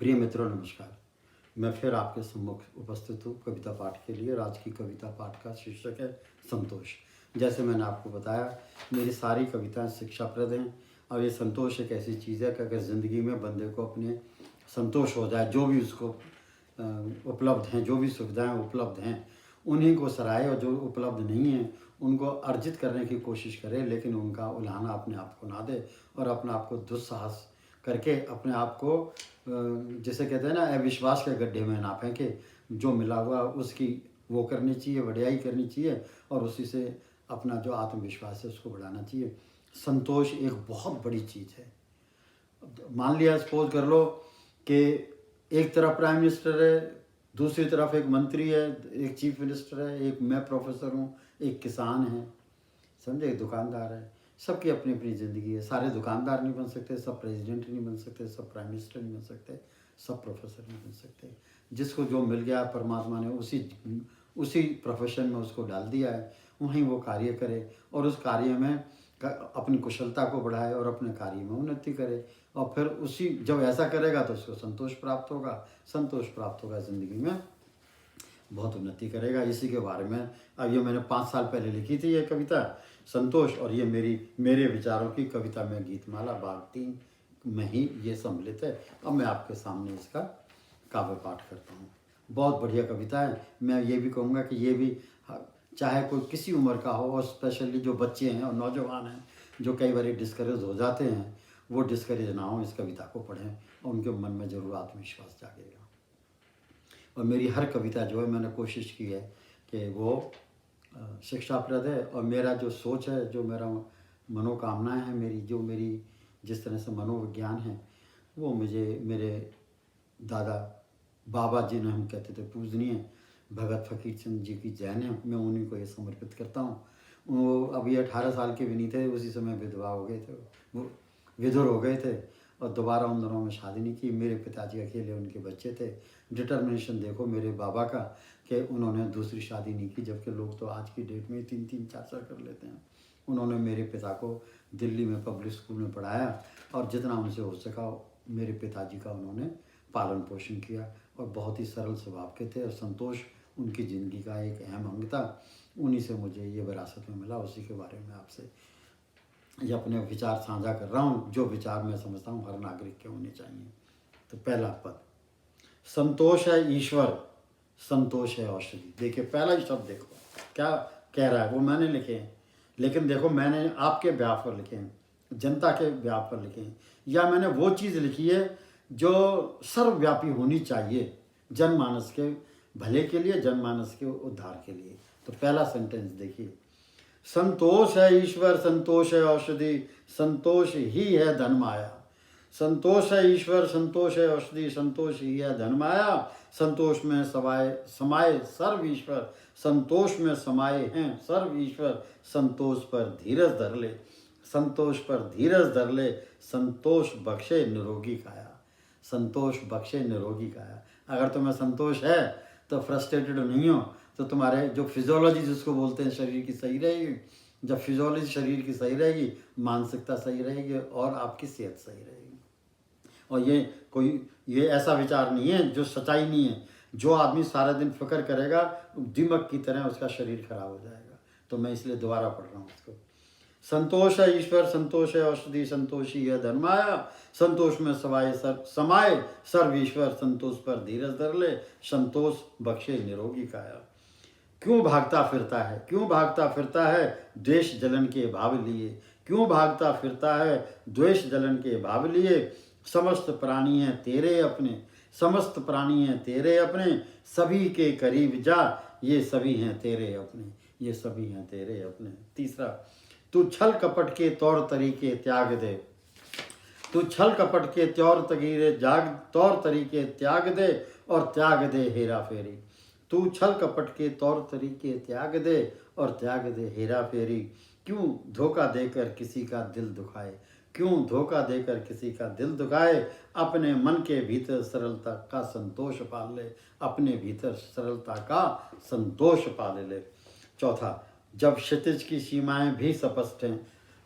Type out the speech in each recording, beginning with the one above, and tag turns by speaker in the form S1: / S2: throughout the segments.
S1: प्रिय मित्रों नमस्कार। मैं फिर आपके सम्मुख उपस्थित हूँ कविता पाठ के लिए और आज की कविता पाठ का शीर्षक है संतोष। जैसे मैंने आपको बताया, मेरी सारी कविताएं शिक्षाप्रद हैं और ये संतोष एक ऐसी चीज़ है कि अगर ज़िंदगी में बंदे को अपने संतोष हो जाए, जो भी उसको उपलब्ध हैं, जो भी सुविधाएं उपलब्ध हैं उन्हीं को सराहे और जो उपलब्ध नहीं हैं उनको अर्जित करने की कोशिश करे, लेकिन उनका उल्हाना अपने आप को ना दे और अपने आप को दुस्साहस करके अपने आप को जैसे कहते हैं ना, अविश्वास के गड्ढे में ना फेंके। जो मिला हुआ उसकी वो करनी चाहिए, वडियाई करनी चाहिए और उसी से अपना जो आत्मविश्वास है उसको बढ़ाना चाहिए। संतोष एक बहुत बड़ी चीज़ है। मान लिया, सपोज कर लो कि एक तरफ प्राइम मिनिस्टर है, दूसरी तरफ एक मंत्री है, एक चीफ मिनिस्टर है, एक मैं प्रोफेसर हूँ, एक किसान है, समझे, एक दुकानदार है। सबकी अपनी अपनी ज़िंदगी है। सारे दुकानदार नहीं बन सकते, सब प्रेसिडेंट नहीं बन सकते, सब प्राइम मिनिस्टर नहीं बन सकते, सब प्रोफेसर नहीं बन सकते। जिसको जो मिल गया परमात्मा ने उसी प्रोफेशन में उसको डाल दिया है, वहीं वो कार्य करे और उस कार्य में अपनी कुशलता को बढ़ाए और अपने कार्य में उन्नति करे। और फिर उसी जब ऐसा करेगा तो उसको संतोष प्राप्त होगा। संतोष प्राप्त होगा, ज़िंदगी में बहुत उन्नति करेगा। इसी के बारे में अब ये मैंने 5 साल पहले लिखी थी ये कविता संतोष, और ये मेरे विचारों की कविता में गीतमाला भाग 3 में ही ये सम्मिलित है। अब मैं आपके सामने इसका काव्य पाठ करता हूँ। बहुत बढ़िया कविता है। मैं ये भी कहूँगा कि ये भी चाहे कोई किसी उम्र का हो, और स्पेशली जो बच्चे हैं और नौजवान हैं जो कई बार डिस्करेज हो जाते हैं, वो डिस्करेज ना हो, इस कविता को पढ़ें और उनके मन में जरूर आत्मविश्वास जागेगा। और मेरी हर कविता जो है मैंने कोशिश की है कि वो शिक्षाप्रद है, और मेरा जो सोच है, जो मेरा मनोकामनाएं हैं, मेरी जिस तरह से मनोविज्ञान है, वो मुझे मेरे दादा बाबा जी ने हम कहते थे पूजनीय भगत फकीर चंद जी की जैन है, मैं उन्हीं को ये समर्पित करता हूँ। वो अभी 18 साल के भी नहीं थे, उसी समय विधवा हो गए थे, वो विधुर हो गए थे और दोबारा उन दोनों में शादी नहीं की। मेरे पिताजी अकेले उनके बच्चे थे। डिटर्मिनेशन देखो मेरे बाबा का कि उन्होंने दूसरी शादी नहीं की, जबकि लोग तो आज की डेट में 3-3, 4-4 कर लेते हैं। उन्होंने मेरे पिता को दिल्ली में पब्लिक स्कूल में पढ़ाया और जितना उनसे हो सका मेरे पिताजी का उन्होंने पालन पोषण किया और बहुत ही सरल स्वभाव के थे और संतोष उनकी ज़िंदगी का एक अहम अंग था। उन्हीं से मुझे ये विरासत में मिला, उसी के बारे में आपसे ये अपने विचार साझा कर रहा हूँ, जो विचार मैं समझता हूँ हर नागरिक के होने चाहिए। तो पहला पद, संतोष है ईश्वर, संतोष है औषधि। देखिए पहला ही शब्द देखो क्या कह रहा है, वो मैंने लिखे हैं, लेकिन देखो मैंने आपके ब्याह पर लिखे हैं, जनता के ब्याह पर लिखे हैं, या मैंने वो चीज़ लिखी है जो सर्वव्यापी होनी चाहिए जनमानस के भले के लिए, जनमानस के उद्धार के लिए। तो पहला सेंटेंस देखिए, संतोष है ईश्वर, संतोष है औषधि, संतोष ही है धन माया। संतोष है ईश्वर, संतोष है औषधि, संतोष ही है धन माया। संतोष में समाये सर्व ईश्वर, संतोष में समाये हैं सर्व ईश्वर। संतोष पर धीरज धर ले, संतोष पर धीरज धर ले, संतोष बख्शे निरोगी काया। संतोष बख्शे निरोगी काया। अगर तुम्हें संतोष है तो फ्रस्ट्रेटेड नहीं हो, तो तुम्हारे जो फिजियोलॉजी जिसको बोलते हैं शरीर की सही रहेगी। जब फिजियोलॉजी शरीर की सही रहेगी, मानसिकता सही रहेगी और आपकी सेहत सही रहेगी। और ये ऐसा विचार नहीं है जो सच्चाई नहीं है। जो आदमी सारा दिन फिक्र करेगा दिमक की तरह उसका शरीर खराब हो जाएगा। तो मैं इसलिए दोबारा पढ़ रहा हूँ उसको। संतोष है ईश्वर, संतोष है औषधि, संतोष ही है धन माया। संतोष में समाये सर्व ईश्वर, संतोष पर धीरज धर ले, संतोष बख्शे निरोगी काया। क्यों भागता फिरता है, क्यों भागता फिरता है द्वेष जलन के भाव लिए। क्यों भागता फिरता है द्वेष जलन के भाव लिए। समस्त प्राणी हैं तेरे अपने, समस्त प्राणी हैं तेरे अपने, सभी के करीब जा, ये सभी हैं तेरे अपने, ये सभी हैं तेरे अपने। तीसरा, तू छल कपट के तौर तरीके त्याग दे, तू छल कपट के तौर तरीके त्याग दे और त्याग दे हेरा फेरी। तू छल कपट के तौर तरीके त्याग दे और त्याग दे हेरा फेरी। क्यों धोखा देकर किसी का दिल दुखाए, क्यों धोखा देकर किसी का दिल दुखाए। अपने मन के भीतर सरलता का संतोष पाल ले, अपने भीतर सरलता का संतोष पाल ले। चौथा, जब क्षितिज की सीमाएं भी स्पष्ट हैं,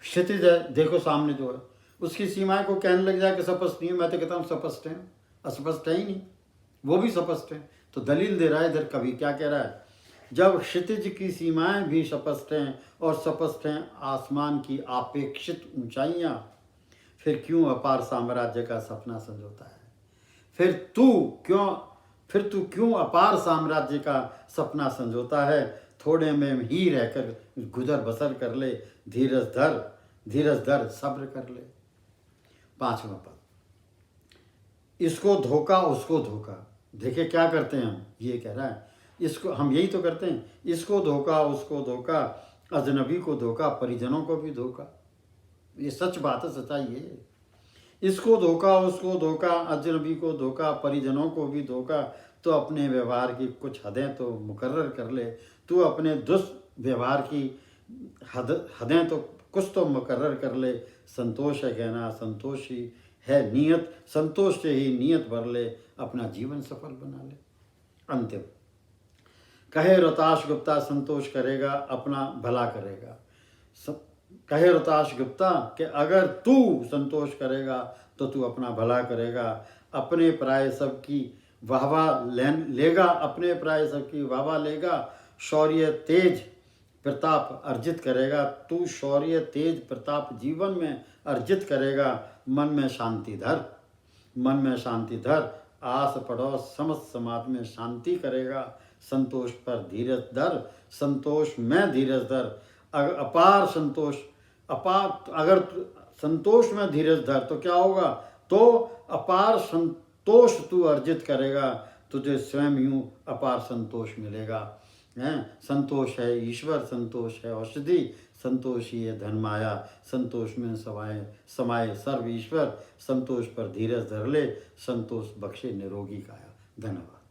S1: क्षितिज है देखो सामने जो है, उसकी सीमाएं को कहने लग जाए कि स्पष्ट नहीं है, मैं तो कहता हूँ स्पष्ट है। अस्पष्ट है ही नहीं, वो भी स्पष्ट है। तो दलील दे रहा है इधर कवि, क्या कह रहा है, जब क्षितिज की सीमाएं भी स्पष्ट हैं और स्पष्ट हैं आसमान की अपेक्षित ऊंचाइयां, फिर क्यों अपार साम्राज्य का सपना संजोता है? फिर तू क्यों अपार साम्राज्य का सपना संजोता है? थोड़े में ही रहकर गुजर बसर कर ले, धीरज धर सब्र कर ले। 5वां पद, इसको धोखा उसको धोखा। देखिए क्या करते हैं हम, ये कह रहा है, इसको हम यही तो करते हैं, इसको धोखा उसको धोखा, अजनबी को धोखा परिजनों को भी धोखा। ये सच बात है, सच्चाई है। इसको धोखा उसको धोखा, अजनबी को धोखा परिजनों को भी धोखा। तो अपने व्यवहार की कुछ हदें तो मुकर्रर कर ले, तू अपने दुष्व्यवहार की हदें तो कुछ तो मुकर्रर कर ले। संतोष है कहना, संतोष ही है नियत, संतोष से ही नियत भर ले, अपना जीवन सफल बना ले। अंतिम, कहे रोहताश गुप्ता संतोष करेगा अपना भला करेगा। कहे रोहताश गुप्ता कि अगर तू संतोष करेगा तो तू अपना भला करेगा, अपने पराये सबकी वाहवाह लेगा, अपने पराये सबकी वाहवाह लेगा, शौर्य तेज प्रताप अर्जित करेगा। तू शौर्य तेज प्रताप जीवन में अर्जित करेगा। मन में शांति धर, मन में शांति धर, आस पड़ोस समस्त समाज में शांति करेगा। संतोष पर धीरज धर, संतोष में धीरज धर। अगर संतोष में धीरज धर तो क्या होगा, तो अपार संतोष तू अर्जित करेगा, तुझे स्वयं यूं अपार संतोष मिलेगा। संतोष है ईश्वर, संतोष है औषधि, संतोष ही है धन माया, संतोष में समाये सर्व ईश्वर। संतोष पर धीरज धर ले, संतोष बख्शे निरोगी काया। धन्यवाद।